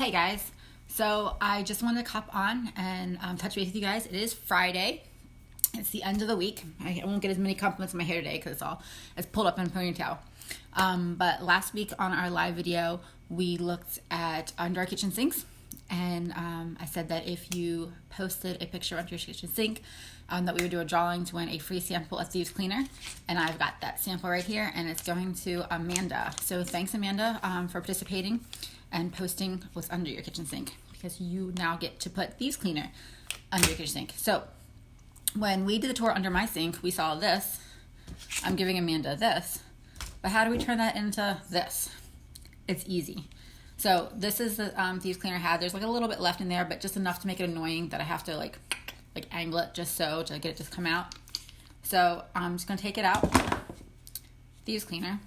Hey guys, so I just wanted to hop on and touch base with you guys. It is Friday. It's the end of the week. I won't get as many compliments on my hair today because it's pulled up in a ponytail. But last week on our live video, we looked at under our kitchen sinks, and I said that if you posted a picture under your kitchen sink, that we would do a drawing to win a free sample of Thieves Cleaner. And I've got that sample right here, and it's going to Amanda. So thanks, Amanda, for participating and posting what's under your kitchen sink, because you now get to put Thieves Cleaner under your kitchen sink. So when we did the tour under my sink, we saw this. I'm giving Amanda this. But how do we turn that into this? It's easy. So this is the Thieves Cleaner had. There's like a little bit left in there, but just enough to make it annoying that I have to like angle it just so to get it to come out. So I'm just gonna take it out. Thieves Cleaner.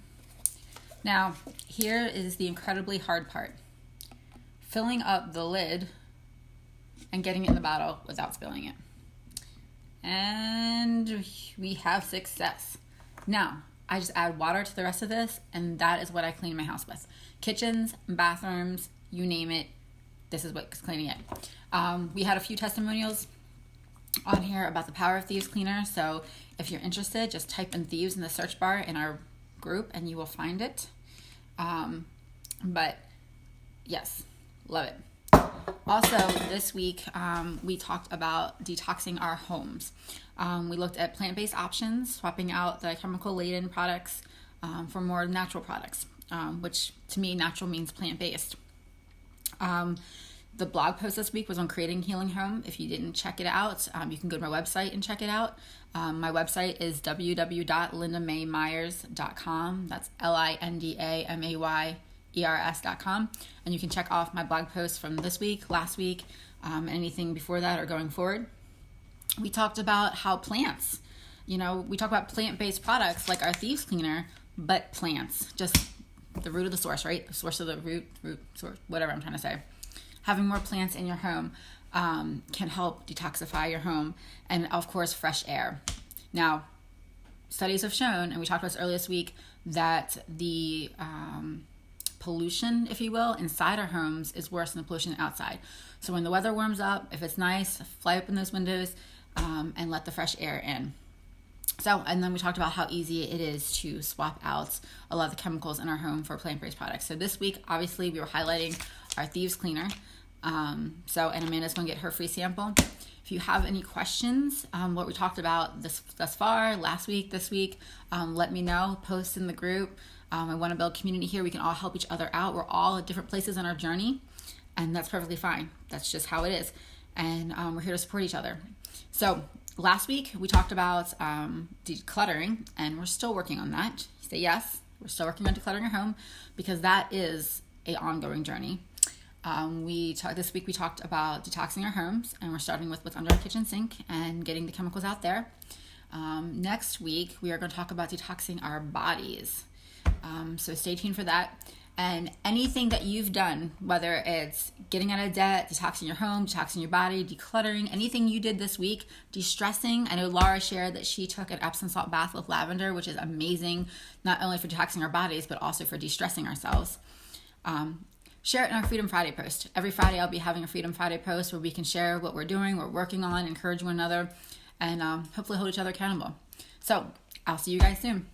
Now, here is the incredibly hard part. Filling up the lid and getting it in the bottle without spilling it. And we have success. Now, I just add water to the rest of this, and that is what I clean my house with. Kitchens, bathrooms, you name it, this is what's cleaning it. We had a few testimonials on here about the power of Thieves Cleaner, so if you're interested, just type in Thieves in the search bar in our group and you will find it. But yes, love it. Also, this week we talked about detoxing our homes. We looked at plant-based options, swapping out the chemical-laden products for more natural products, which to me, natural means plant-based. The blog post this week was on creating healing home. If you didn't check it out, you can go to my website and check it out. My website is www.lindamaymyers.com. That's LINDAMAYERS.com. And you can check off my blog posts from this week, last week, anything before that or going forward. We talked about how plants, we talk about plant-based products like our Thieves Cleaner, but plants, just the root of the source, right? The source of the root, source, whatever I'm trying to say. Having more plants in your home can help detoxify your home, and of course, fresh air. Now, studies have shown, and we talked about this earlier this week, that the pollution, if you will, inside our homes is worse than the pollution outside. So when the weather warms up, if it's nice, fly open those windows and let the fresh air in. So, and then we talked about how easy it is to swap out a lot of the chemicals in our home for plant-based products. So this week, obviously, we were highlighting our Thieves Cleaner. And Amanda's going to get her free sample. If you have any questions, what we talked about thus far, last week, this week, let me know. Post in the group. I want to build community here. We can all help each other out. We're all at different places in our journey, and that's perfectly fine. That's just how it is. And we're here to support each other. So last week, we talked about decluttering, and we're still working on that. Say yes, we're still working on decluttering our home because that is an ongoing journey. This week we talked about detoxing our homes, and we're starting with what's under our kitchen sink and getting the chemicals out there. Next week, we are going to talk about detoxing our bodies. So stay tuned for that. And anything that you've done, whether it's getting out of debt, detoxing your home, detoxing your body, decluttering, anything you did this week, de-stressing. I know Laura shared that she took an Epsom salt bath with lavender, which is amazing, not only for detoxing our bodies, but also for de-stressing ourselves. Share it in our Freedom Friday post. Every Friday I'll be having a Freedom Friday post where we can share what we're doing, we're working on, encourage one another, and hopefully hold each other accountable. So I'll see you guys soon.